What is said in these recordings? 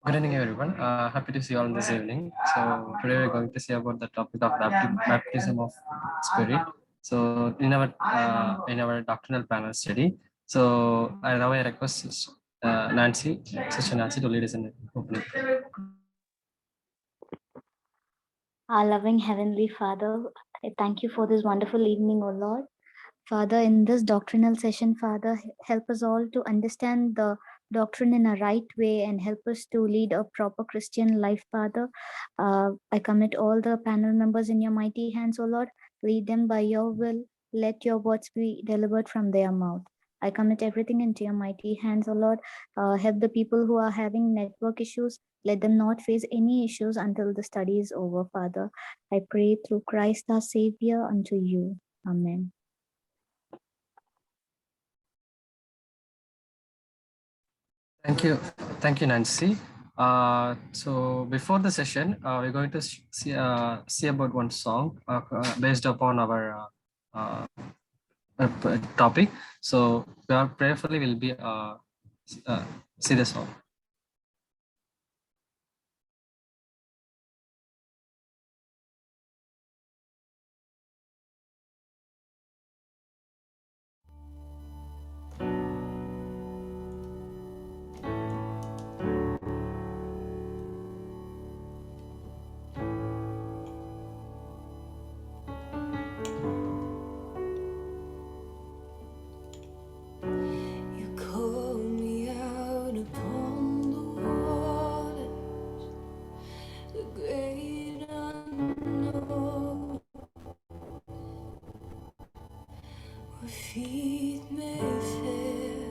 Good evening, everyone. Happy to see you all this evening. So today we're going to see about the topic of baptism of spirit. So in our doctrinal panel study. So I now I request Nancy, Sister Nancy, to lead us in opening. Our loving Heavenly Father, I thank you for this wonderful evening, O Lord. Father, in this doctrinal session, Father, help us all to understand the doctrine in a right way and help us to lead a proper Christian life, Father. I commit all the panel members in your mighty hands, O Lord. Lead them by your will. Let your words be delivered from their mouth. I commit everything into your mighty hands, O Lord. Help the people who are having network issues. Let them not face any issues until the study is over, Father. I pray through Christ our Savior unto you. Amen. Thank you, Nancy. So before the session, we're going to see about one song based upon our topic. So we are prayerfully will be see the song. Feet may fail,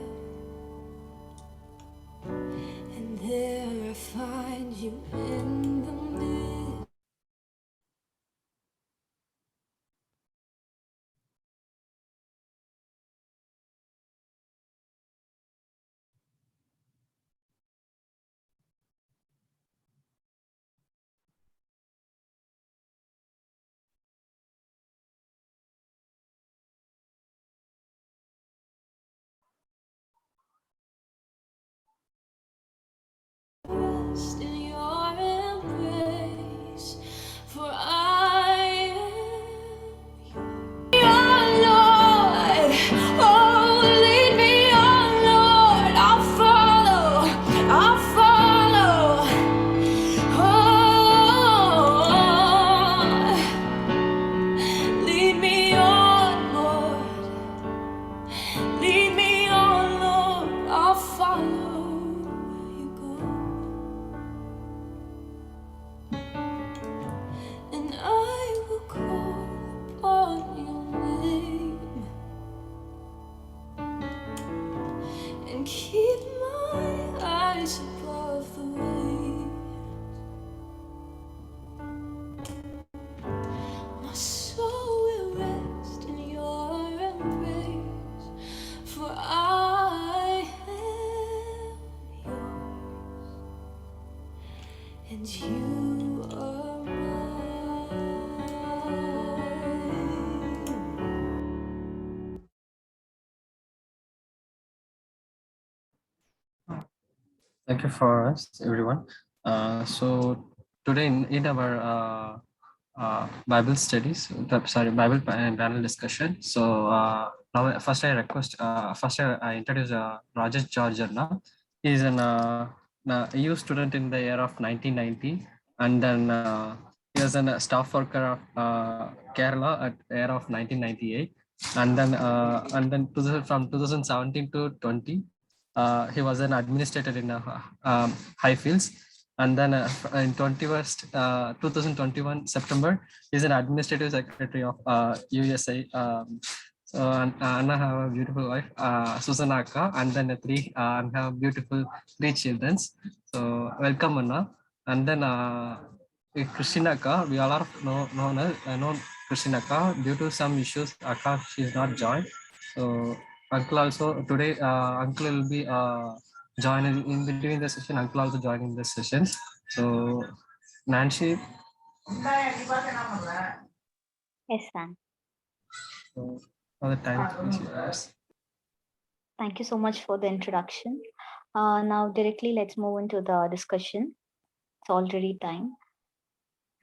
and there I find you in the midst. Rest in your embrace, for I am your Lord. Oh, lead me, oh Lord. I'll follow. I'll follow. Oh, lead me on, Lord. Lead me on, Lord. I'll follow. And I will call upon your name and keep my eyes above the waves. My soul will rest in your embrace, for I am yours, and you are mine. Thank you for us, everyone. So today in our Bible studies, Bible panel discussion. So now first I request, I introduce Rajesh Georgiana. He is an EU student in the year of 1990, and then he was a staff worker of Kerala at year of 1998, and then from 2017 to 20. He was an administrator in Highfields, and then in 2021 September, he's an administrative secretary of USA. So Anna have a beautiful wife, Susan Akka, and then and have beautiful three children. So welcome, Anna. And then Christina Akka, we all are known Christina Akka. Due to some issues, Akka she is not joined. So Uncle also today, Uncle will be joining in between the session. Uncle also joining the sessions. So Nancy. Yes, Sam. So for the time, please, yes. Thank you so much for the introduction. Now directly let's move into the discussion. It's already time.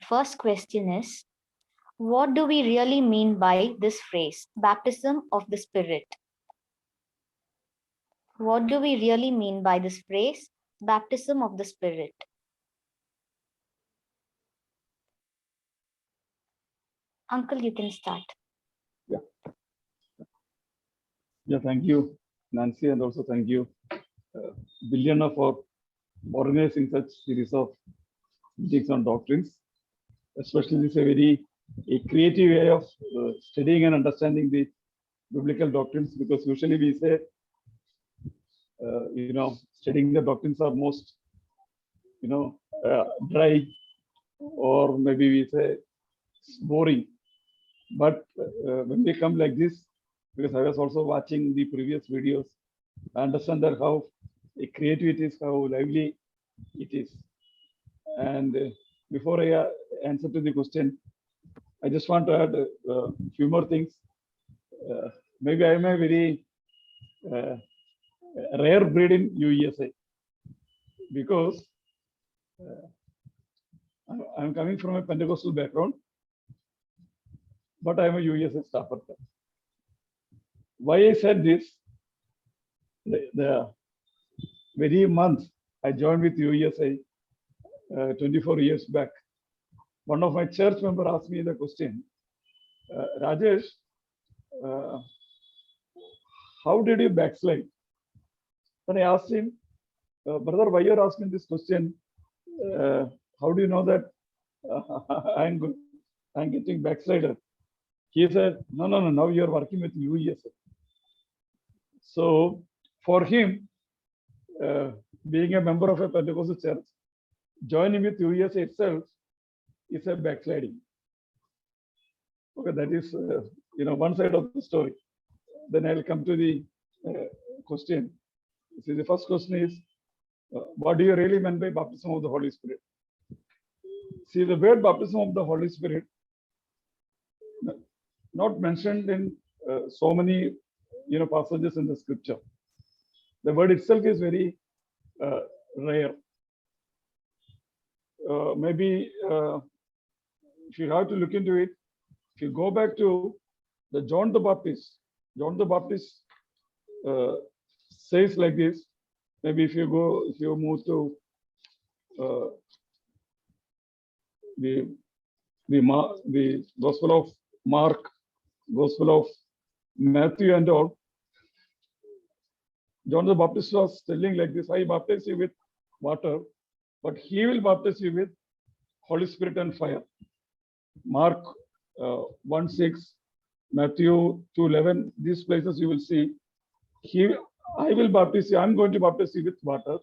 First question is, what do we really mean by this phrase, baptism of the Spirit? What do we really mean by this phrase, baptism of the Spirit? Uncle, you can start. Yeah, thank you, Nancy, and also thank you, Billiana, for organizing such series of teachings on doctrines. Especially, this is a creative way of studying and understanding the biblical doctrines, because usually we say, studying the doctrines are most, dry, or maybe we say boring. But when we come like this, because I was also watching the previous videos, I understand that how creative it is, how lively it is. And before I answer to the question, I just want to add a few more things. Maybe I am a very rare breed in USA, because I'm coming from a Pentecostal background, but I am a USA staffer. Why I said this? The very month I joined with USA 24 years back, one of my church members asked me the question, Rajesh, how did you backslide? Then I asked him, brother, why you're asking this question? How do you know that I'm getting backslider? He said, no, now you're working with USA. So for him, being a member of a Pentecostal church, joining with USA itself is a backsliding. Okay, that is one side of the story. Then I'll come to the question. See, the first question is, what do you really mean by baptism of the Holy Spirit? See, the word baptism of the Holy Spirit, not mentioned in so many passages in the scripture. The word itself is very rare. Maybe if you have to look into it, if you go back to the John the Baptist says like this. Maybe if you move to the Gospel of Mark, Gospel of Matthew, and all, John the Baptist was telling like this: I baptize you with water, but he will baptize you with Holy Spirit and fire. Mark 1:6, Matthew 2:11, these places you will see, I will baptize you, I'm going to baptize you with water,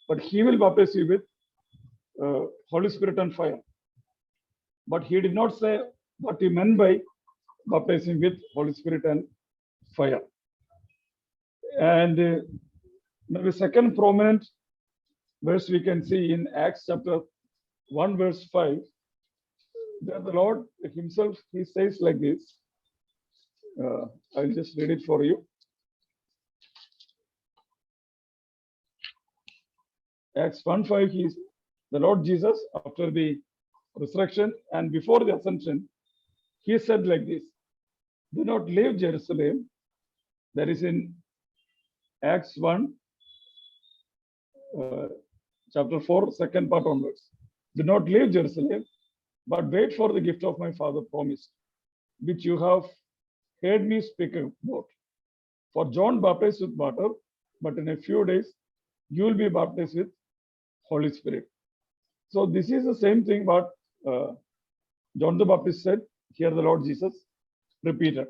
but he will baptize you with Holy Spirit and fire. But he did not say what he meant by baptizing with Holy Spirit and fire. And the second prominent verse we can see in Acts chapter 1 verse 5, that the Lord himself, he says like this. I'll just read it for you. Acts 1:5, the Lord Jesus, after the resurrection and before the ascension, he said like this: do not leave Jerusalem. That is in Acts 1, chapter 4, second part onwards. Do not leave Jerusalem, but wait for the gift of my Father promised, which you have heard me speak about. For John baptized with water, but in a few days you will be baptized with Holy Spirit. So this is the same thing what John the Baptist said. Here the Lord Jesus repeated.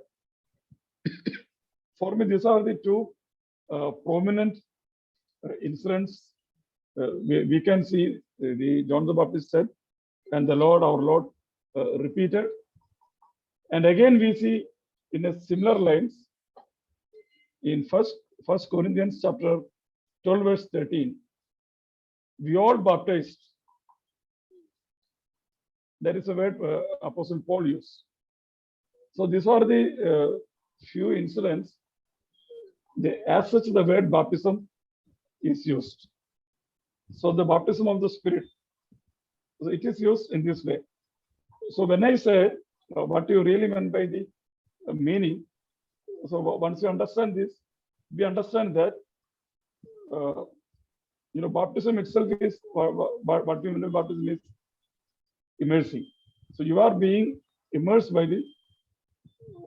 For me, these are the two prominent incidents we can see. The John the Baptist said, and the Lord, our Lord, repeated. And again we see in a similar lines in First Corinthians chapter 12 verse 13. We all baptized. That is a word Apostle Paul used. So these are the few incidents. As such, the word baptism is used. So the baptism of the Spirit, so it is used in this way. So when I say what you really meant by the meaning, so once you understand this, we understand that baptism itself is what we mean by baptism is immersing. So you are being immersed by the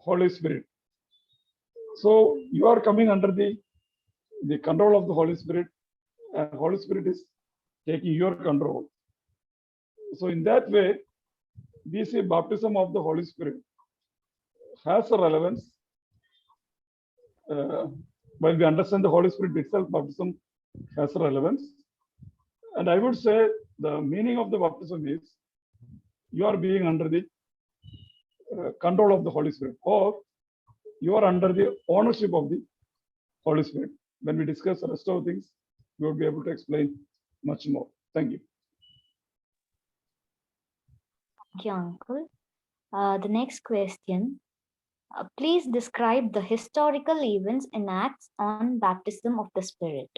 Holy Spirit. So you are coming under the control of the Holy Spirit, and Holy Spirit is taking your control. So in that way, we see baptism of the Holy Spirit has a relevance. When we understand the Holy Spirit itself, baptism has a relevance. And I would say the meaning of the baptism is you are being under the control of the Holy Spirit, or you are under the ownership of the Holy Spirit. When we discuss the rest of things, we will be able to explain much more. Thank you. Thank you, Uncle. The next question. Please describe the historical events in Acts on baptism of the Spirit.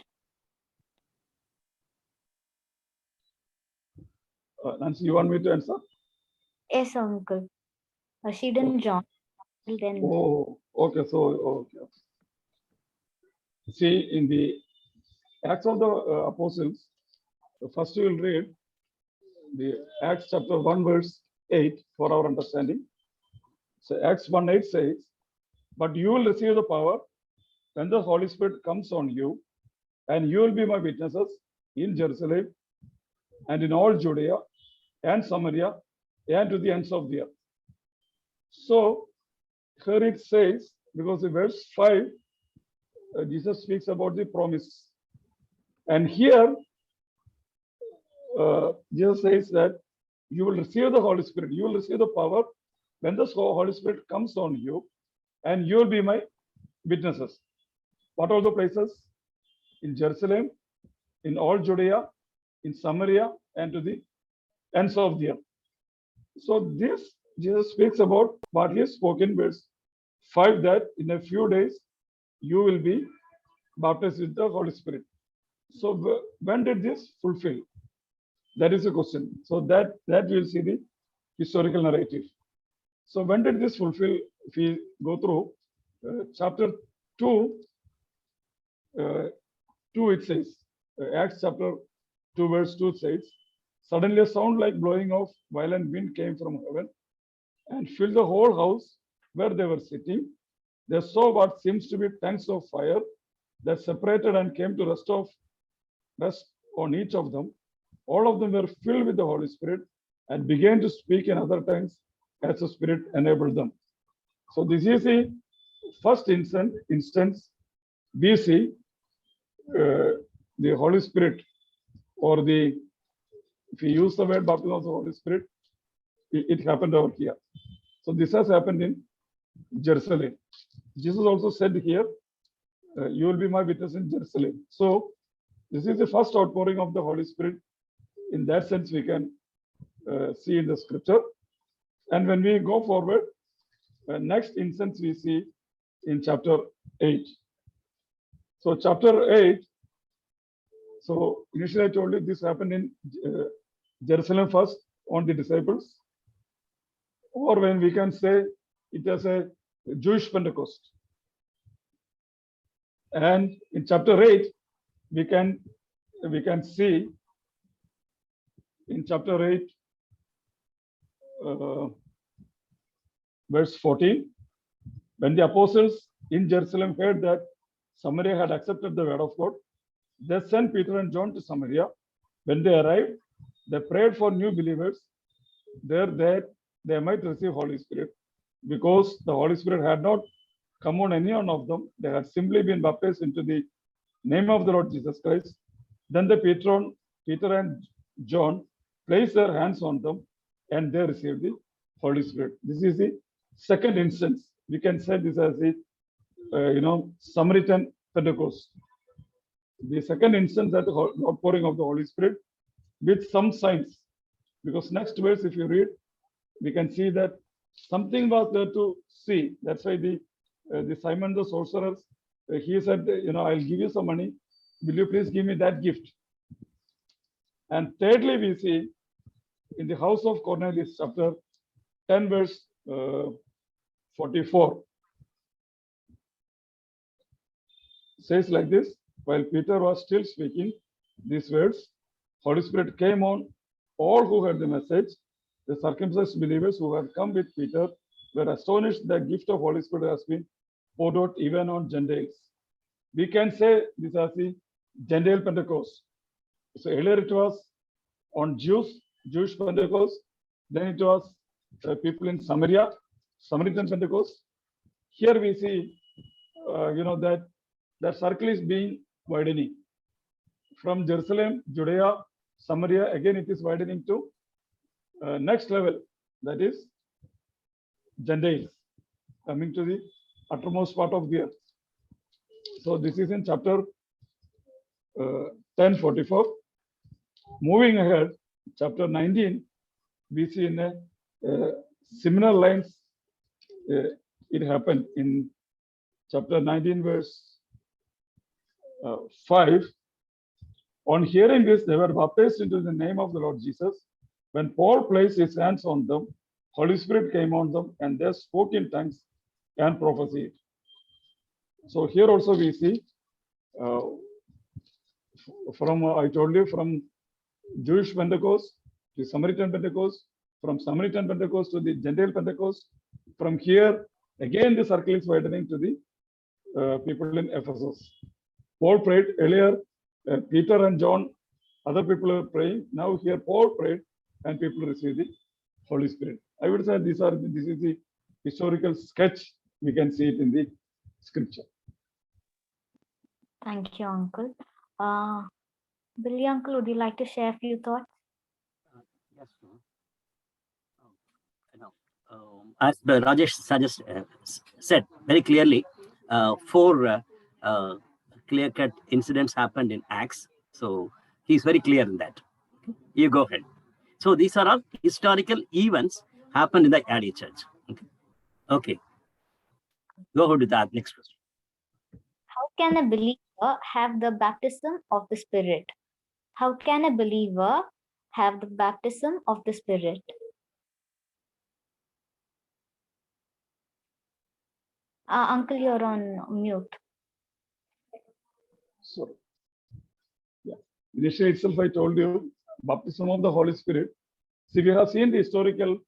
Nancy, you want me to answer? Yes, Uncle. She didn't join. Then Oh, okay. So, okay. See, in the Acts of the Apostles, first you will read the Acts chapter 1, verse 8 for our understanding. So Acts 1:8 says, but you will receive the power when the Holy Spirit comes on you, and you will be my witnesses in Jerusalem and in all Judea and Samaria and to the ends of the earth. So here it says, because in verse 5, Jesus speaks about the promise. And here, Jesus says that you will receive the Holy Spirit. You will receive the power when the Holy Spirit comes on you, and you will be my witnesses. What are the places? In Jerusalem, in all Judea, in Samaria, and to the ends of the earth. So this, Jesus speaks about what he has spoken, verse 5, that in a few days, you will be baptized with the Holy Spirit. So when did this fulfill? That is a question. So that we'll see the historical narrative. So when did this fulfill? If we go through chapter 2, 2 it says, Acts chapter 2 verse 2 says, suddenly a sound like blowing of violent wind came from heaven and filled the whole house where they were sitting. They saw what seems to be tongues of fire that separated and came to rest on each of them. All of them were filled with the Holy Spirit and began to speak in other tongues as the Spirit enabled them. So this is the first instance we see the Holy Spirit, or if you use the word baptism of the Holy Spirit, it happened over here. So this has happened in Jerusalem. Jesus also said here, you will be my witness in Jerusalem. So this is the first outpouring of the Holy Spirit. In that sense, we can see in the scripture. And when we go forward, next instance we see in chapter 8. So chapter 8, so initially I told you this happened in Jerusalem first on the disciples, or when we can say it as a Jewish Pentecost. And in chapter 8, we can see in chapter 8, verse 14, when the apostles in Jerusalem heard that Samaria had accepted the word of God, they sent Peter and John to Samaria. When they arrived, they prayed for new believers there that they might receive Holy Spirit, because the Holy Spirit had not come on any one of them. They had simply been baptized into the name of the Lord Jesus Christ. Then Peter and John placed their hands on them and they received the Holy Spirit. This is the second instance. We can say this as the Samaritan Pentecost. The second instance that the outpouring of the Holy Spirit with some signs. Because next verse, if you read, we can see that something was there to see. That's why the Simon the sorcerer, he said, I'll give you some money will you please give me that gift? And thirdly, we see in the house of Cornelius, chapter 10, verse 44, says like this: while Peter was still speaking these words, Holy Spirit came on all who heard the message. The circumcised believers who had come with Peter were astonished that gift of Holy Spirit has been poured out even on Gentiles. We can say this as the Gentile Pentecost. So earlier it was on Jewish Pentecost. Then it was people in Samaria, Samaritan Pentecost. Here we see, that circle is being widening from Jerusalem, Judea, Samaria. Again, it is widening to next level, that is Gentiles coming to the uttermost part of the earth. So this is in chapter 10:44. Moving ahead, chapter 19, we see in a similar lines. It happened in chapter 19, verse 5. On hearing this, they were baptized into the name of the Lord Jesus. When Paul placed his hands on them, Holy Spirit came on them, and they spoke in tongues and prophesied. So here also we see I told you, from Jewish Pentecost to Samaritan Pentecost, from Samaritan Pentecost to the Gentile Pentecost. From here, again, the circle is widening to the people in Ephesus. Paul prayed earlier, Peter and John, other people are praying. Now here Paul prayed and people received the Holy Spirit. I would say this is the historical sketch. We can see it in the scripture. Thank you, Uncle. Billy, Uncle, would you like to share a few thoughts? Yes. As Rajesh said very clearly, 4 clear-cut incidents happened in Acts. So he's very clear in that. You go ahead. So these are all historical events happened in the early church. Okay. Go ahead with that next question. How can a believer have the baptism of the Spirit? How can a believer have the baptism of the Spirit? Uncle, you're on mute. So, yeah. Initially itself, I told you, baptism of the Holy Spirit. See, we have seen the historical,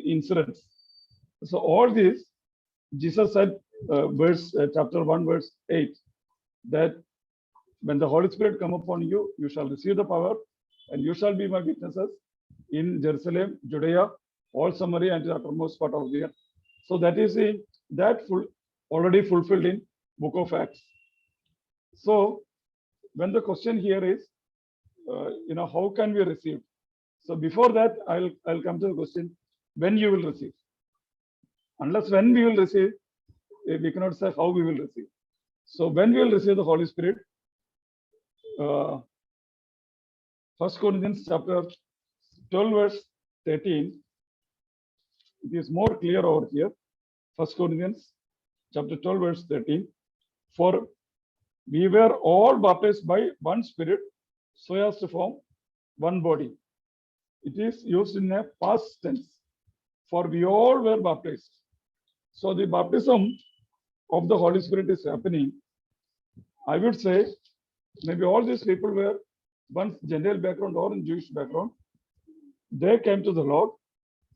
incidents. So all these, Jesus said, chapter 1, verse 8, that when the Holy Spirit come upon you, you shall receive the power, and you shall be my witnesses in Jerusalem, Judea, all Samaria, and the uttermost part of the earth. So that is already fulfilled in Book of Acts. So when the question here is, how can we receive? So before that, I'll come to the question, when you will receive. Unless when we will receive, we cannot say how we will receive. So when we will receive the Holy Spirit, 1 Corinthians chapter 12, verse 13, it is more clear over here. 1 Corinthians chapter 12, verse 13. For we were all baptized by one Spirit, so as to form one body. It is used in a past tense. For we all were baptized. So the baptism of the Holy Spirit is happening. I would say maybe all these people were once Gentile background or in Jewish background. They came to the Lord.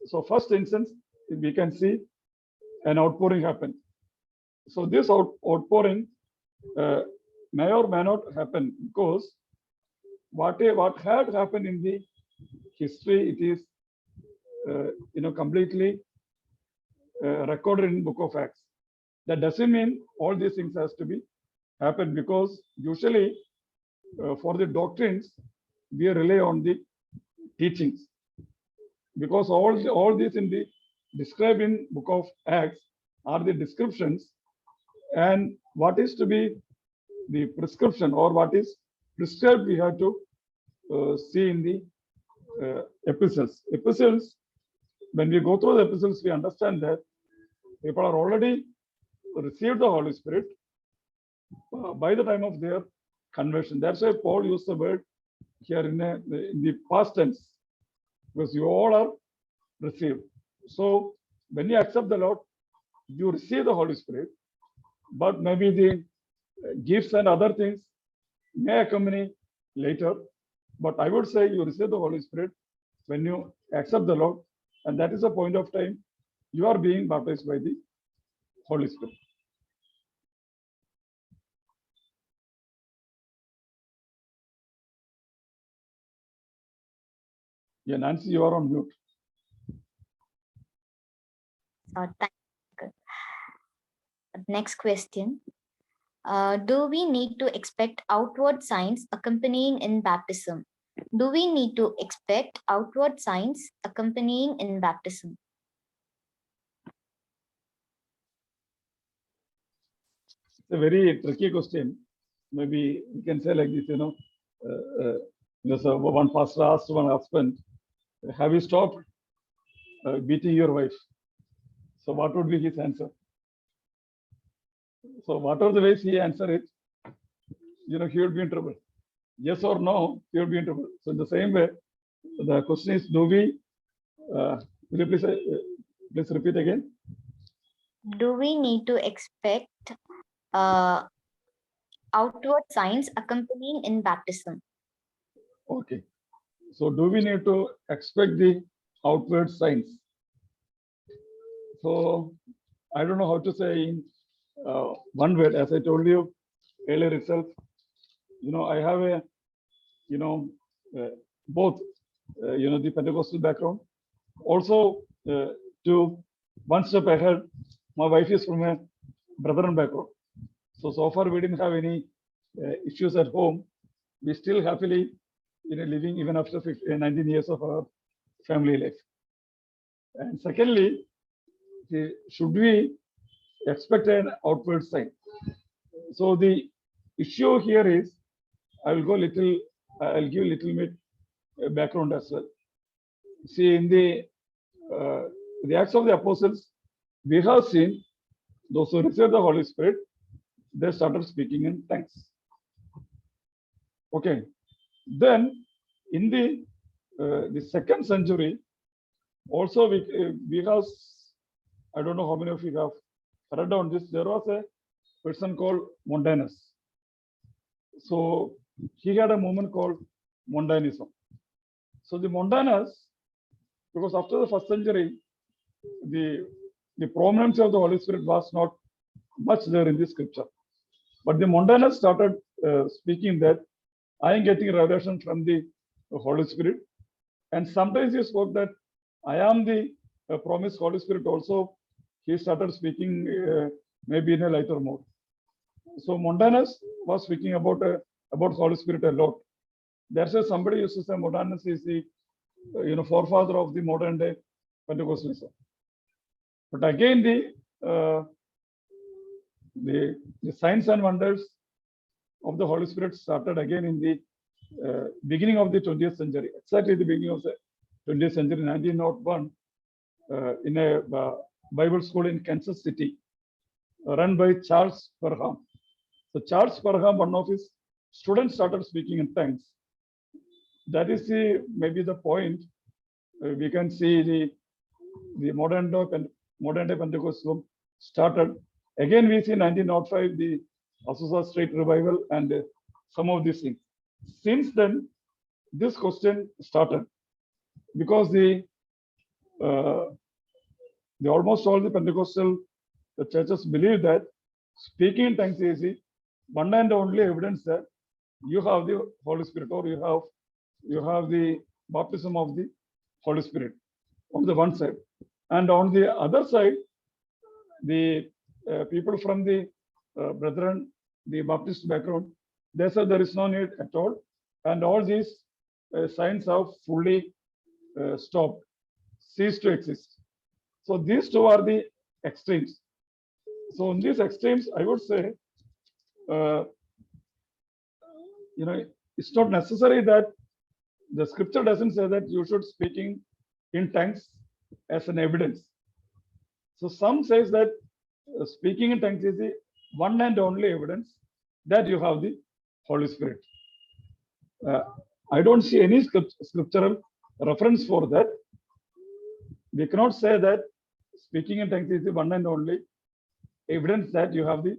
So first instance, we can see an outpouring happen. So this outpouring may or may not happen, because what had happened in the history, it is completely recorded in Book of Acts. That doesn't mean all these things has to be happen, because usually for the doctrines we rely on the teachings, because all these in the described in Book of Acts are the descriptions, and what is to be the prescription or what is prescribed we have to see in the epistles. Epistles, when we go through the epistles, we understand that people are already received the Holy Spirit, by the time of their conversion. That's why Paul used the word here in the past tense, because you all are received. So when you accept the Lord, you receive the Holy Spirit, but maybe the gifts and other things may accompany later. But I would say you receive the Holy Spirit when you accept the Lord, and that is a point of time you are being baptized by the Holy Spirit. Yeah, Nancy, you are on mute. Thank you. Next question. Do we need to expect outward signs accompanying in baptism? Do we need to expect outward signs accompanying in baptism? It's a very tricky question. Maybe we can say like this, so one pastor asked one husband, have you stopped beating your wife? So what would be his answer? So whatever the ways he answer it, he would be in trouble. Yes or no, he would be in trouble. So in the same way, the question is, do we, will you please repeat again? Do we need to expect outward signs accompanying in baptism? Okay. So do we need to expect the outward signs? So I don't know how to say in one word. As I told you earlier itself, I have a, both, the Pentecostal background. Also, to one step ahead, my wife is from a Brethren background. So far we didn't have any issues at home. We still happily, living even after 19 years of our family life. And secondly, should we expect an outward sign? So the issue here is, I'll give a little bit background as well. See, in the Acts of the Apostles, we have seen those who received the Holy Spirit, they started speaking in tongues. Okay. Then in the second century, also we have, I don't know how many of you have read on this. There was a person called Montanus. So he had a movement called Montanism. So the Montanus, because after the first century, the prominence of the Holy Spirit was not much there in the scripture. But the Montanus started speaking that I am getting revelation from the Holy Spirit. And sometimes he spoke that I am the promised Holy Spirit also. He started speaking maybe in a lighter mode. So Montanus was speaking about Holy Spirit a lot. That's why somebody used to say Montanus is the forefather of the modern day Pentecostalism. But again, the signs and wonders of the Holy Spirit started again in the beginning of the 20th century, exactly the beginning of the 20th century, 1901, in a Bible school in Kansas City, run by Charles Parham. So Charles Parham, one of his students, started speaking in tongues. That is maybe the point. We can see the modern day Pentecostalism started. Again, we see 1905, the Azusa Street revival and some of these things. Since then, this question started because the almost all the Pentecostal churches believe that speaking in tongues is the one and only evidence that you have the Holy Spirit, or you have the baptism of the Holy Spirit on the one side, and on the other side, the people from the Brethren, the Baptist background, they said there is no need at all, and all these signs have fully stopped, ceased to exist. So these two are the extremes. So in these extremes, I would say, it's not necessary that the scripture doesn't say that you should speaking in tongues as an evidence. So some says that speaking in tongues is the one and only evidence that you have the Holy Spirit. I don't see any scriptural reference for that. We cannot say that speaking in tongues is the one and only evidence that you have the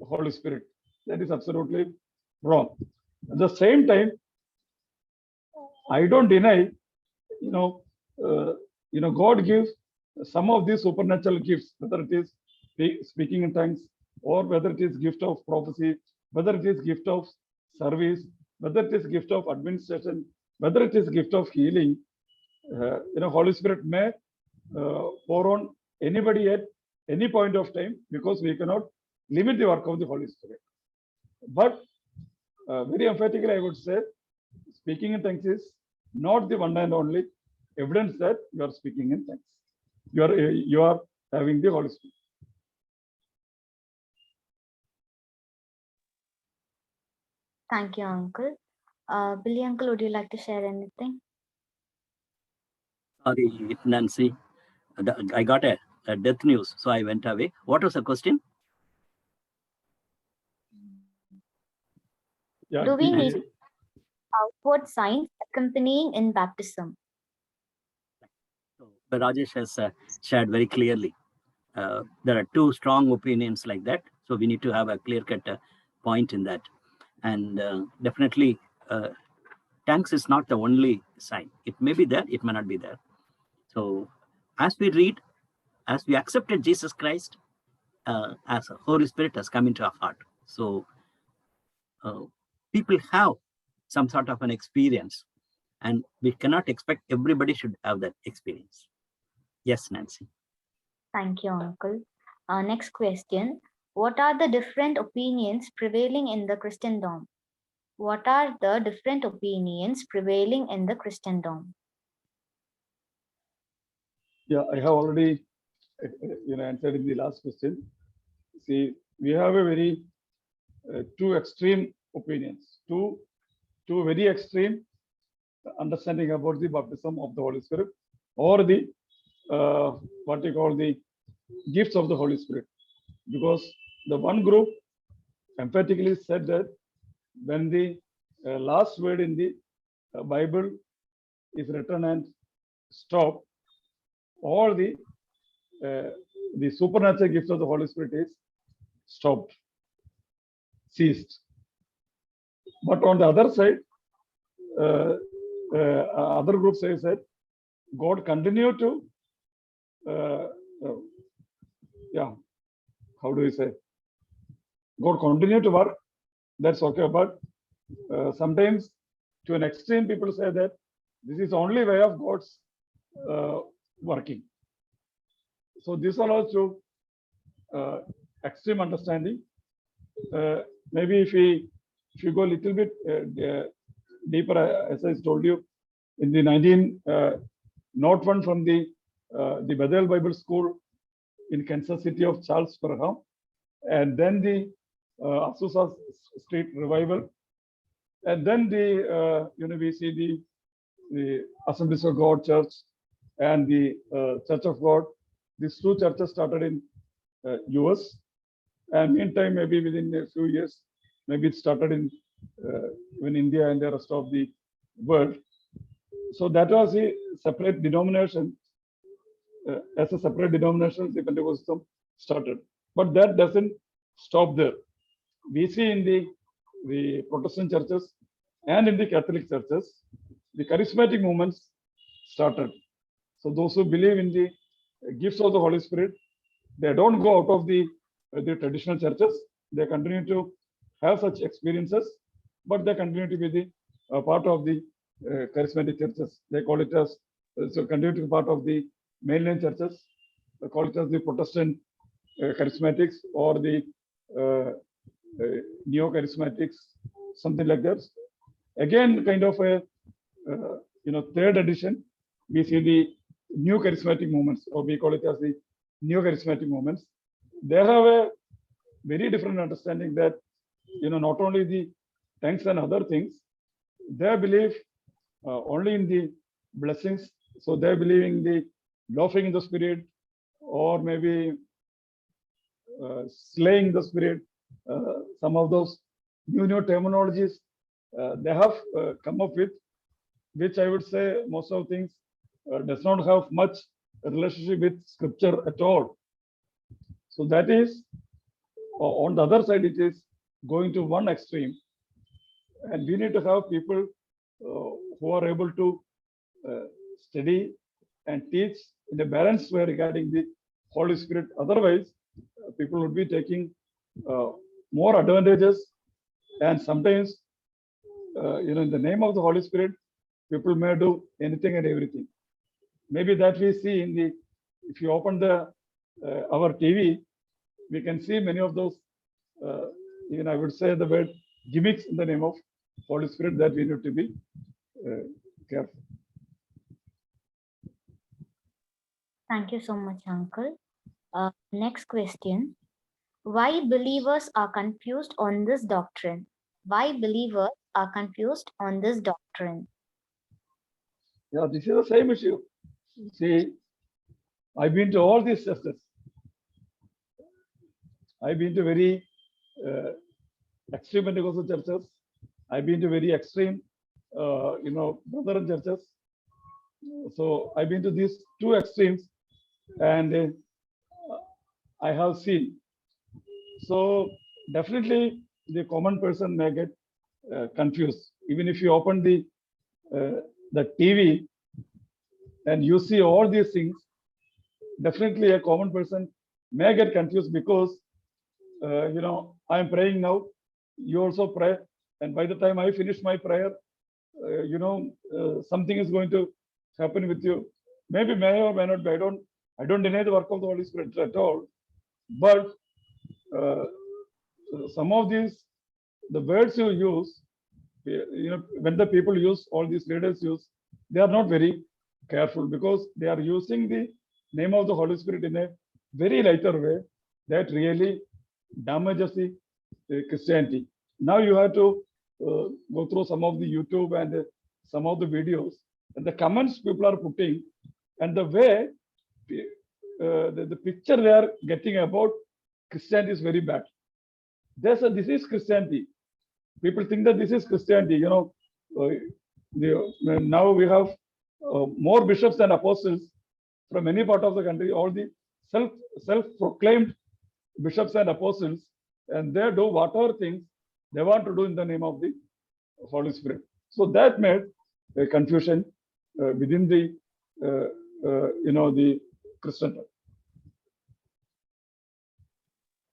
Holy Spirit. That is absolutely wrong. At the same time, I don't deny, God gives some of these supernatural gifts, whether it is speaking in tongues, or whether it is gift of prophecy, whether it is gift of service, whether it is gift of administration, whether it is gift of healing. Holy Spirit may pour on anybody at any point of time, because we cannot limit the work of the Holy Spirit. But very emphatically, I would say, speaking in tongues is not the one and only evidence that you are speaking in tongues. You are having the Holy Spirit. Thank you, Uncle. Billy Uncle, would you like to share anything? Sorry, Nancy. I got a death news, so I went away. What was the question? Yeah, Do we need outward signs accompanying in baptism? So, Rajesh has shared very clearly. There are two strong opinions like that. So we need to have a clear-cut point in that. And definitely, tongues is not the only sign. It may be there, it may not be there. So as we read, as we accepted Jesus Christ, as the Holy Spirit has come into our heart. So people have some sort of an experience, and we cannot expect everybody should have that experience. Yes, Nancy. Thank you, Uncle. Next question. What are the different opinions prevailing in the Christendom? What are the different opinions prevailing in the Christendom? Yeah, I have already answered in the last question. See, we have a very two extreme opinions, two very extreme understanding about the baptism of the Holy Spirit, or the what you call the gifts of the Holy Spirit. Because the one group emphatically said that when the last word in the Bible is written and stopped, all the supernatural gifts of the Holy Spirit is stopped, ceased. But on the other side, other group says that God continued to, how do we say? God continued to work. That's okay, but sometimes to an extreme, people say that this is only way of God's working. So these are also extreme understanding. Maybe if you go a little bit deeper, as I told you, in the 1901 from the Bethel Bible School in Kansas City of Charles Spurgeon, and then the Azusa Street Revival, and then the we see the Assemblies of God Church and the Church of God. These two churches started in US, and meantime, maybe within a few years, maybe it started in India and the rest of the world. So that was a separate denomination. As a separate denomination, the Pentecostalism started. But that doesn't stop there. We see in the Protestant churches and in the Catholic churches, the charismatic movements started. So those who believe in the gifts of the Holy Spirit, they don't go out of the traditional churches. They continue to have such experiences, but they continue to be the part of the charismatic churches. They call it as, so continue to be part of the mainline churches. They call it as the Protestant charismatics or the neo-charismatics, something like that. Again, kind of a third edition, we see the new charismatic movements, or we call it as the neo-charismatic movements. They have a very different understanding that not only the tongues and other things, they believe only in the blessings. So they believe in the laughing in the spirit, or maybe slaying the spirit. Some of those new terminologies they have come up with, which I would say most of things does not have much relationship with scripture at all. So that is, on the other side, it is going to one extreme. And we need to have people who are able to study and teach in a balanced way regarding the Holy Spirit. Otherwise, people would be taking more advantages, and sometimes, in the name of the Holy Spirit, people may do anything and everything. Maybe that we see in the, if you open the our TV, we can see many of those, I would say the word gimmicks in the name of Holy Spirit, that we need to be careful. Thank you so much, Uncle. Next question. Why believers are confused on this doctrine? Why believers are confused on this doctrine? Yeah, this is the same issue. See, I've been to all these churches. I've been to very extreme Pentecostal churches. I've been to very extreme, Brethren churches. So I've been to these two extremes, and I have seen. So definitely, the common person may get confused. Even if you open the TV and you see all these things, definitely a common person may get confused because, I'm praying now, you also pray. And by the time I finish my prayer, something is going to happen with you. Maybe may or may not be. I don't deny the work of the Holy Spirit at all. But some of these, the words you use, when the people use, all these leaders use, they are not very careful because they are using the name of the Holy Spirit in a very lighter way that really damages the Christianity. Now you have to go through some of the YouTube and some of the videos and the comments people are putting, and the way the picture they are getting about Christianity is very bad. They say this is Christianity. People think that this is Christianity. Now we have more bishops and apostles from any part of the country, all the self-proclaimed bishops and apostles, and they do whatever things they want to do in the name of the Holy Spirit. So that made a confusion within the the Christendom.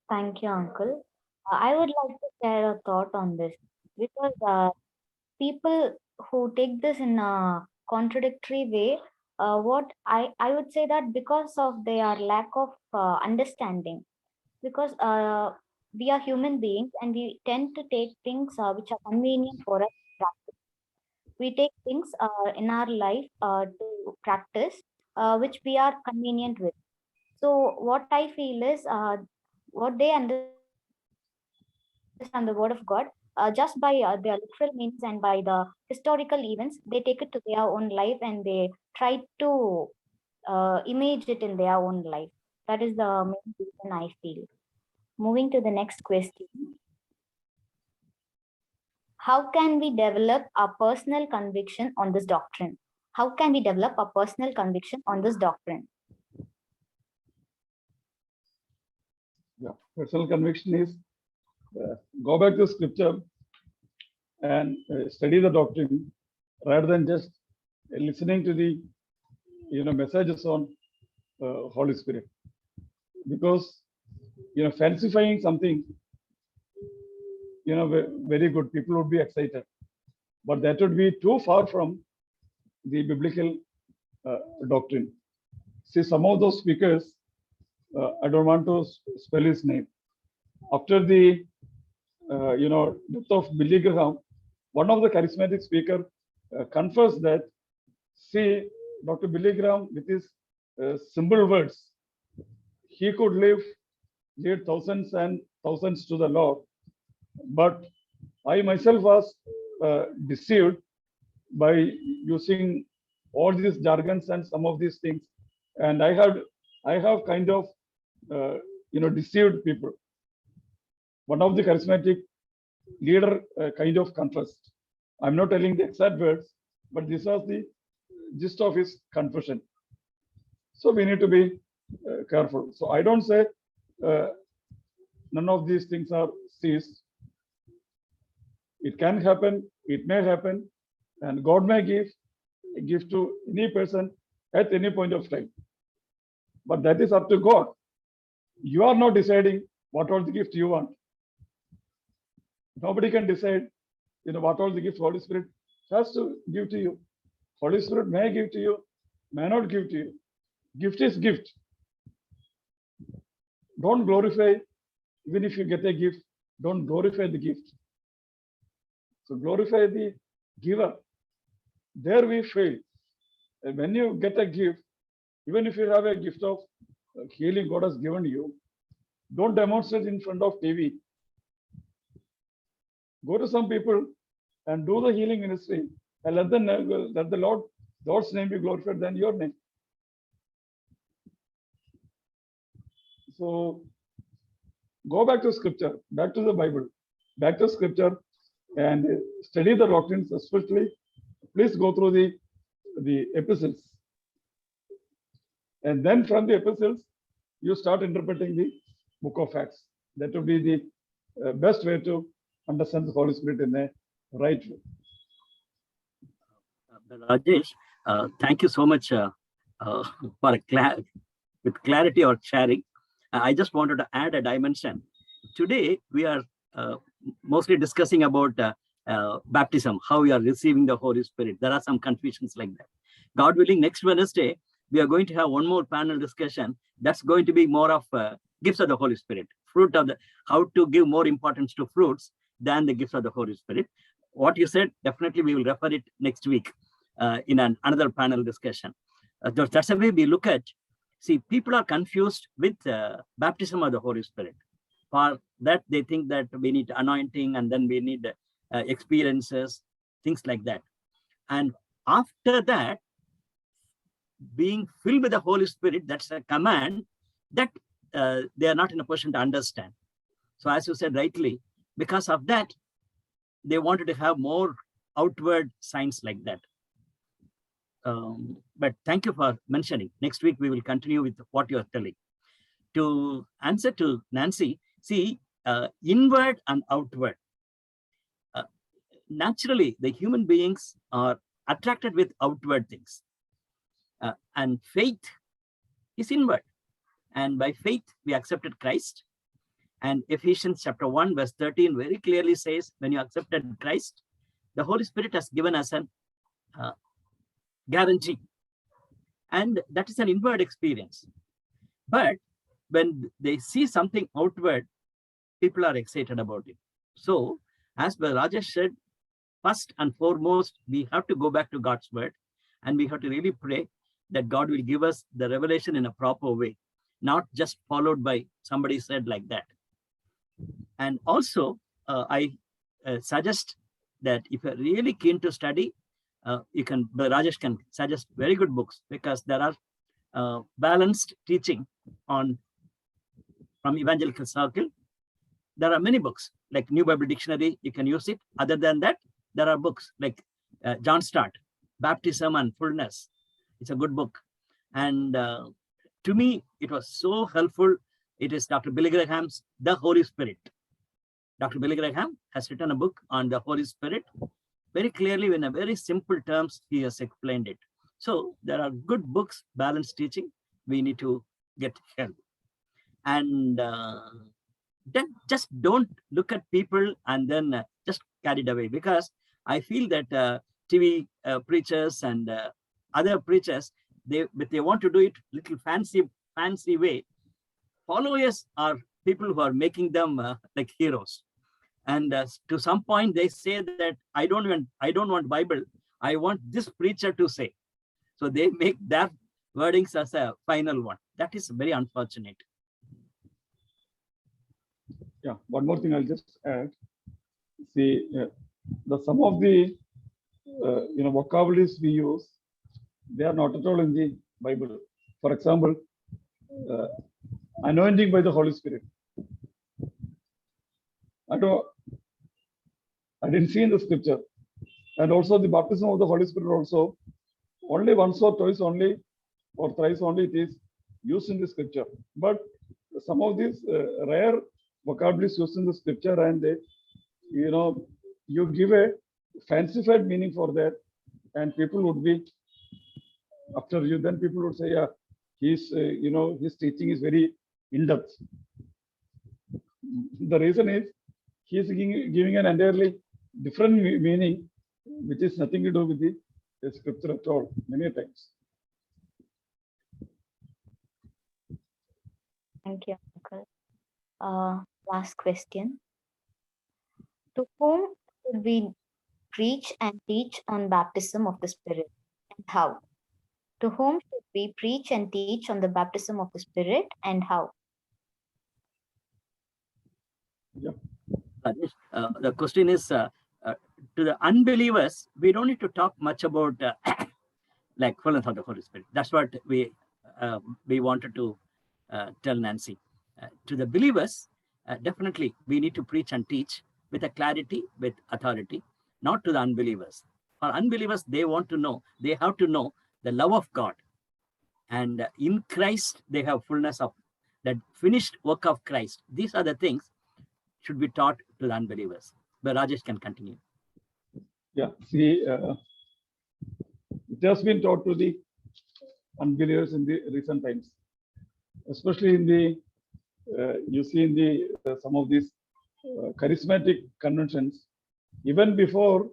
Thank you, Uncle. I would like to share a thought on this because people who take this in a contradictory way, what I would say that because of their lack of understanding, because we are human beings and we tend to take things which are convenient for us to practice. We take things in our life to practice which we are convenient with. So what I feel is what they understand the word of God just by their literal meanings and by the historical events, they take it to their own life and they try to image it in their own life. That is the main reason I feel. Moving to the next question. How can we develop a personal conviction on this doctrine? How can we develop a personal conviction on this doctrine? Yeah, personal conviction is go back to scripture and study the doctrine rather than just listening to the messages on Holy Spirit. Because fancifying something, very good, people would be excited, but that would be too far from the biblical doctrine. See, some of those speakers, I don't want to spell his name. After the death of Billy Graham, one of the charismatic speakers confessed that, see, Dr. Billy Graham, with his simple words, he could lead thousands and thousands to the Lord. But I myself was deceived by using all these jargons and some of these things, and I have kind of deceived people. One of the charismatic leader kind of contrast. I'm not telling the exact words, but this was the gist of his confession. So we need to be careful. So I don't say none of these things are ceased. It can happen, it may happen, and God may give to any person at any point of time. But that is up to God. You are not deciding what all the gift you want. Nobody can decide, what all the gifts Holy Spirit has to give to you. Holy Spirit may give to you, may not give to you. Gift is gift. Don't glorify, even if you get a gift, don't glorify the gift. So glorify the giver. There we fail. And when you get a gift, even if you have a gift of healing God has given you, don't demonstrate in front of TV. Go to some people and do the healing ministry and let the Lord's name be glorified than your name. So go back to scripture, back to the Bible, back to scripture and study the doctrines, especially please go through the epistles. And then from the epistles, you start interpreting the book of Acts. That would be the best way to understand the Holy Spirit in a right way. Rajesh, thank you so much for with clarity or sharing. I just wanted to add a dimension. Today, we are mostly discussing about baptism, how we are receiving the Holy Spirit. There are some confusions like that. God willing, next Wednesday, we are going to have one more panel discussion. That's going to be more of gifts of the Holy Spirit, how to give more importance to fruits than the gifts of the Holy Spirit. What you said, definitely we will refer it next week in another panel discussion. That's the way we look at. See, people are confused with baptism of the Holy Spirit. For that, they think that we need anointing and then we need experiences, things like that. And after that, being filled with the Holy Spirit, that's a command that they are not in a position to understand. So as you said rightly, because of that, they wanted to have more outward signs like that. But thank you for mentioning. Next week, we will continue with what you are telling. To answer to Nancy, see, inward and outward. Naturally, the human beings are attracted with outward things. And faith is inward. And by faith, we accepted Christ. And Ephesians chapter 1, verse 13 very clearly says, when you accepted Christ, the Holy Spirit has given us a guarantee. And that is an inward experience. But when they see something outward, people are excited about it. So, as Rajesh said, first and foremost, we have to go back to God's word and we have to really pray that God will give us the revelation in a proper way, not just followed by somebody said like that. And also, I suggest that if you're really keen to study, Rajesh can suggest very good books because there are balanced teaching from Evangelical Circle. There are many books like New Bible Dictionary, you can use it. Other than that, there are books like John Stott, Baptism and Fullness. It's a good book. And to me, it was so helpful. It is Dr. Billy Graham's The Holy Spirit. Dr. Billy Graham has written a book on the Holy Spirit. Very clearly, in a very simple terms, he has explained it. So there are good books, balanced teaching. We need to get help. And then just don't look at people and then just carried away, because I feel that TV preachers and other preachers, they want to do it little fancy way. Followers are people who are making them like heroes. And to some point, they say that I don't want Bible. I want this preacher to say. So they make their wordings as a final one. That is very unfortunate. Yeah, one more thing I'll just add. See, some of the vocabularies we use, they are not at all in the Bible. For example, anointing by the Holy Spirit. I didn't see in the scripture. And also the baptism of the Holy Spirit also, only once or twice only, or thrice only it is used in the scripture. But some of these rare vocabularies used in the scripture, and they, you give a fancified meaning for that, and people would be after you. Then people would say, yeah, he's his teaching is very in depth. The reason is he is giving an entirely different meaning, which is nothing to do with the scripture at all, many times. Thank you, Uncle. Last question. To whom should we preach and teach on baptism of the Spirit, and how? To whom should we preach and teach on the baptism of the Spirit, and how? The question is to the unbelievers, we don't need to talk much about like fullness of the Holy Spirit. That's what we wanted to tell Nancy. To the believers, definitely we need to preach and teach with a clarity, with authority, not to the unbelievers. For unbelievers, they want to know, they have to know the love of God. And in Christ, they have fullness of that finished work of Christ. These are the things should be taught to the unbelievers. But Rajesh can continue. Yeah, see, it has been taught to the unbelievers in the recent times, especially in the, you see in the some of these charismatic conventions, even before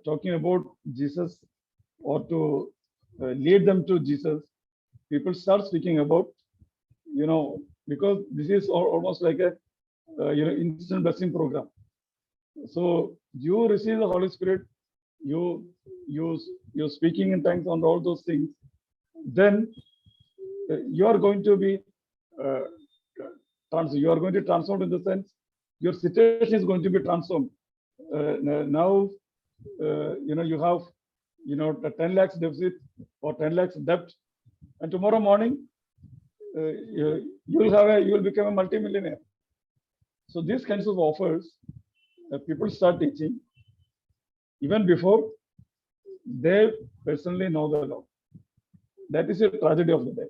talking about Jesus or to lead them to Jesus, people start speaking about, because this is almost like a, instant blessing program. So you receive the Holy Spirit, you're speaking in tongues on all those things, then you are going to be you are going to transform in the sense your situation is going to be transformed. Now, you have, the 10 lakhs deficit or 10 lakhs debt, and tomorrow morning you will become a multimillionaire. So these kinds of offers, people start teaching even before they personally know the Lord. That is a tragedy of the day.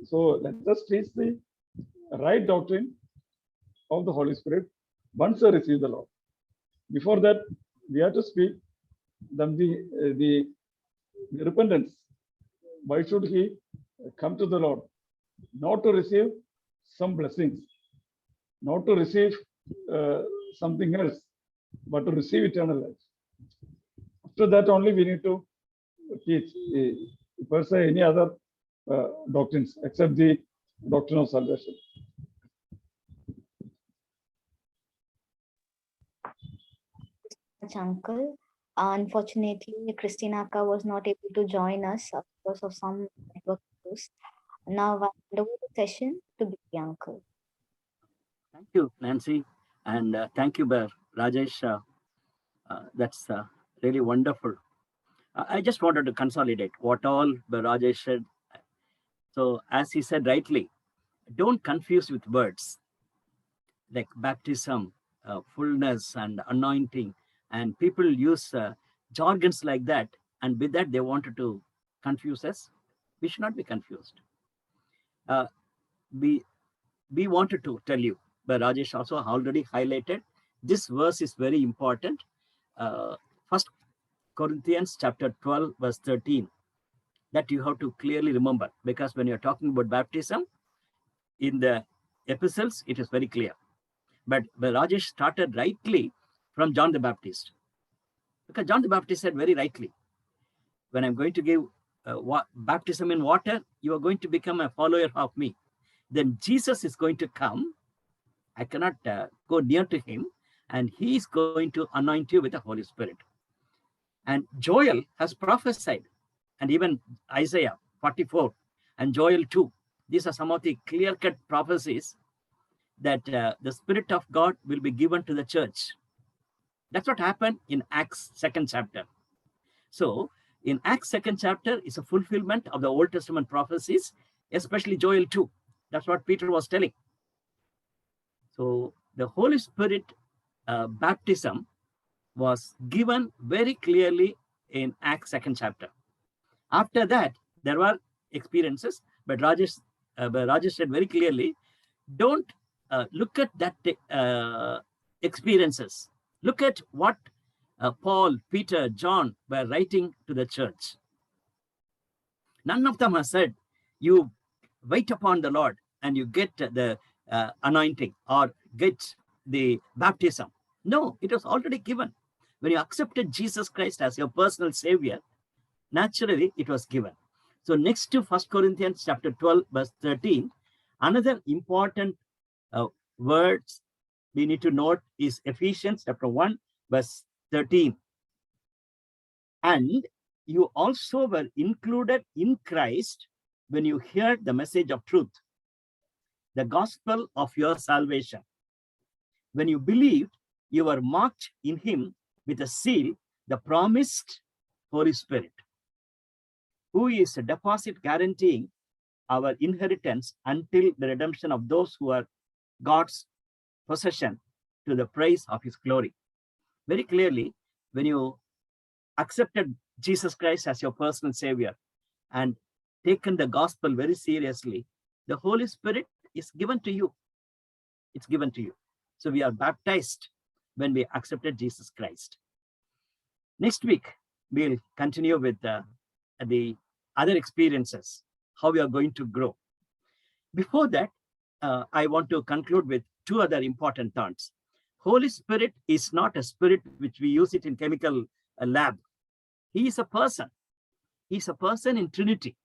So let us teach the right doctrine of the Holy Spirit once they receive the Lord. Before that, we have to speak them the repentance. Why should he come to the Lord? Not to receive some blessings, not to receive something else, but to receive eternal life. After that only we need to teach per se any other doctrines except the doctrine of salvation. Uncle. Unfortunately, Christina Akka was not able to join us because of some network issues. Now I hand over the session to Bibi Uncle. Thank you, Nancy, and thank you, Rajesh. That's really wonderful. I just wanted to consolidate what all Rajesh said. So, as he said rightly, don't confuse with words like baptism, fullness, and anointing. And people use jargons like that, and with that they wanted to confuse us. We should not be confused. We wanted to tell you, but Rajesh also already highlighted, this verse is very important. 1 Corinthians chapter 12, verse 13, that you have to clearly remember, because when you're talking about baptism, in the epistles, it is very clear. But Rajesh started rightly from John the Baptist, because John the Baptist said very rightly, when I'm going to give baptism in water, you are going to become a follower of me. Then Jesus is going to come. I cannot go near to him, and he is going to anoint you with the Holy Spirit. And Joel has prophesied, and even Isaiah 44 and Joel 2. These are some of the clear-cut prophecies that the Spirit of God will be given to the church. That's what happened in Acts 2nd chapter. So in Acts 2nd chapter is a fulfillment of the Old Testament prophecies, especially Joel 2. That's what Peter was telling. So the Holy Spirit baptism was given very clearly in Acts 2nd chapter. After that, there were experiences, but Rajesh said very clearly, don't look at that experiences. Look at what Paul, Peter, John were writing to the church. None of them have said, you wait upon the Lord and you get the anointing or get the baptism. No, it was already given. When you accepted Jesus Christ as your personal savior, naturally it was given. So next to 1 Corinthians chapter 12, verse 13, another important words we need to note is Ephesians chapter 1, verse 13. And you also were included in Christ when you heard the message of truth, the gospel of your salvation. When you believed, you were marked in him with a seal, the promised Holy Spirit, who is a deposit guaranteeing our inheritance until the redemption of those who are God's possession to the praise of his glory. Very clearly, when you accepted Jesus Christ as your personal savior and taken the gospel very seriously, the Holy Spirit is given to you. It's given to you. So we are baptized when we accepted Jesus Christ. Next week, we'll continue with the other experiences, how we are going to grow. Before that, I want to conclude with two other important thoughts. Holy Spirit is not a spirit which we use it in chemical lab. He is a person. He is a person in Trinity.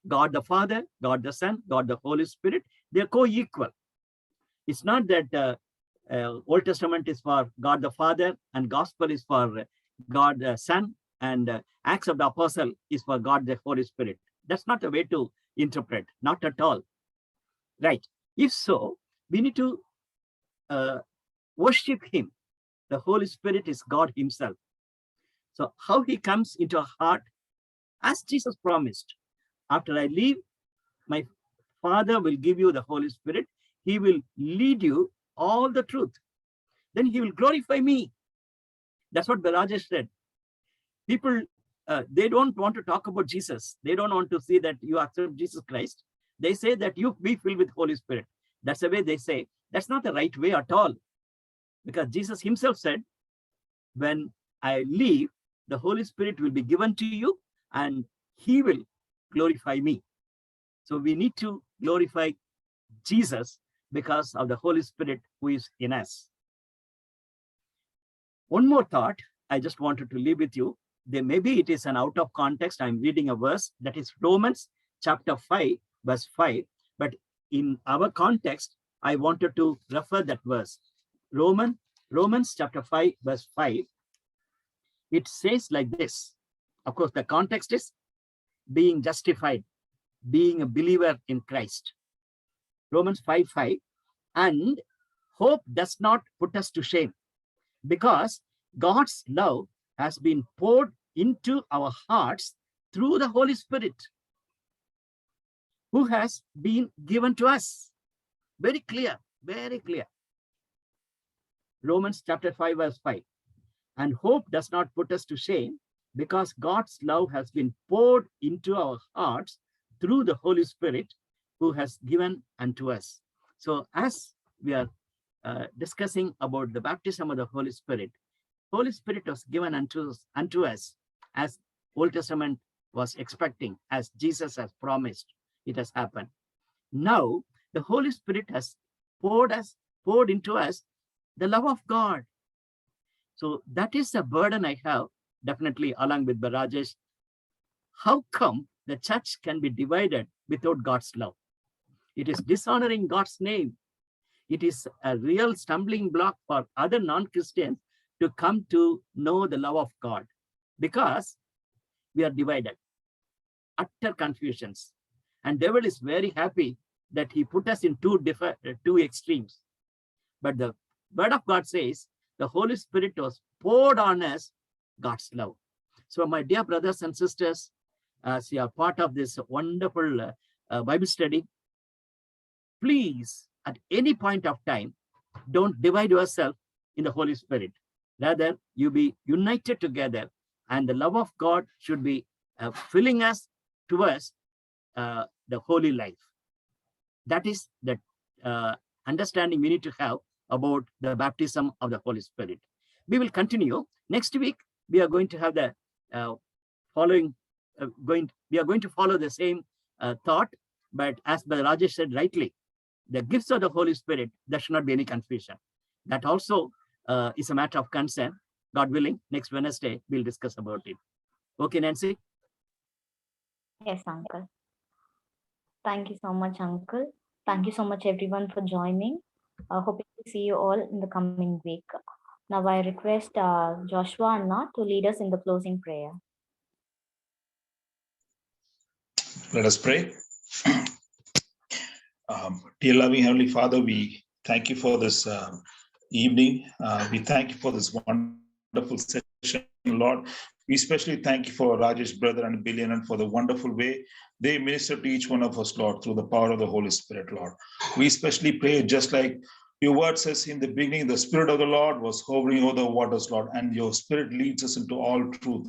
God the Father, God the Son, God the Holy Spirit, they are co-equal. It's not that Old Testament is for God the Father and Gospel is for God the Son and Acts of the Apostle is for God the Holy Spirit. That's not a way to interpret, not at all. Right? If so, we need to worship him. The Holy Spirit is God himself. So how he comes into our heart, as Jesus promised, after I leave, my Father will give you the Holy Spirit. He will lead you all the truth. Then he will glorify me. That's what Rajesh said. People, they don't want to talk about Jesus. They don't want to see that you accept Jesus Christ. They say that you be filled with Holy Spirit. That's the way they say. That's not the right way at all. Because Jesus himself said, when I leave, the Holy Spirit will be given to you and he will glorify me. So we need to glorify Jesus because of the Holy Spirit who is in us. One more thought I just wanted to leave with you. Maybe it is an out of context. I'm reading a verse that is Romans chapter 5, verse 5. But in our context, I wanted to refer that verse. Romans chapter 5, verse 5. It says like this. Of course, the context is being justified, being a believer in Christ. Romans 5:5, and hope does not put us to shame, because God's love has been poured into our hearts through the Holy Spirit, who has been given to us. Very clear, very clear. Romans chapter 5, verse 5. And hope does not put us to shame, because God's love has been poured into our hearts through the Holy Spirit, who has given unto us. So as we are discussing about the baptism of the Holy Spirit was given unto us as Old Testament was expecting, as Jesus has promised. It has happened. Now the Holy Spirit has poured into us the love of God. So that is a burden I have, definitely along with Rajesh. How come the church can be divided without God's love? It is dishonoring God's name. It is a real stumbling block for other non-Christians to come to know the love of God, because we are divided, utter confusions. And devil is very happy that he put us in two extremes. But the word of God says the Holy Spirit was poured on us, God's love. So my dear brothers and sisters, as you are part of this wonderful Bible study, please, at any point of time, don't divide yourself in the Holy Spirit. Rather, you be united together, and the love of God should be filling us towards the holy life. That is the understanding we need to have about the baptism of the Holy Spirit. We will continue. Next week, we are going to have the following, we are going to follow the same thought, but as Brother Rajesh said rightly, the gifts of the Holy Spirit, there should not be any confusion. That also is a matter of concern. God willing, next Wednesday, we'll discuss about it. Okay, Nancy? Yes, Uncle. Thank you so much, Uncle. Thank you so much, everyone, for joining. Hoping to see you all in the coming week. Now, I request Joshua Anna to lead us in the closing prayer. Let us pray. Dear loving Heavenly Father, we thank you for this evening. We thank you for this wonderful session, Lord. We especially thank you for Rajesh brother and Billion and for the wonderful way they minister to each one of us, Lord, through the power of the Holy Spirit, Lord. We especially pray, just like your word says in the beginning, the Spirit of the Lord was hovering over the waters, Lord, and your Spirit leads us into all truth,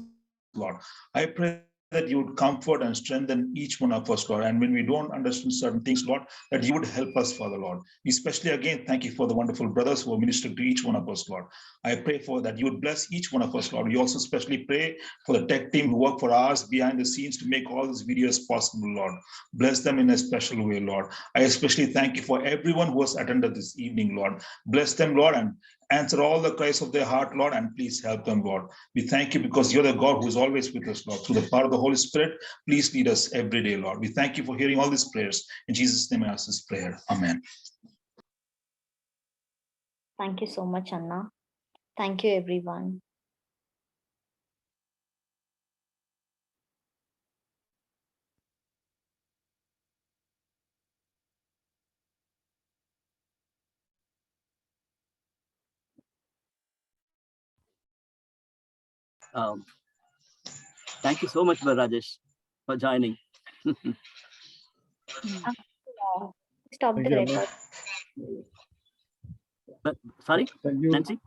Lord. I pray that you would comfort and strengthen each one of us, Lord. And when we don't understand certain things, Lord, that you would help us, Father, Lord. Especially again, thank you for the wonderful brothers who are ministering to each one of us, Lord. I pray for that you would bless each one of us, Lord. We also especially pray for the tech team who work for hours behind the scenes to make all these videos possible, Lord. Bless them in a special way, Lord. I especially thank you for everyone who has attended this evening, Lord. Bless them, Lord, and answer all the cries of their heart, Lord, and please help them, Lord. We thank you because you're the God who is always with us, Lord. Through the power of the Holy Spirit, please lead us every day, Lord. We thank you for hearing all these prayers. In Jesus' name I ask this prayer. Amen. Thank you so much, Anna. Thank you, everyone. Thank you so much, Brother Rajesh, for joining. Stop Thank the you, record. Sorry, Thank you. Nancy?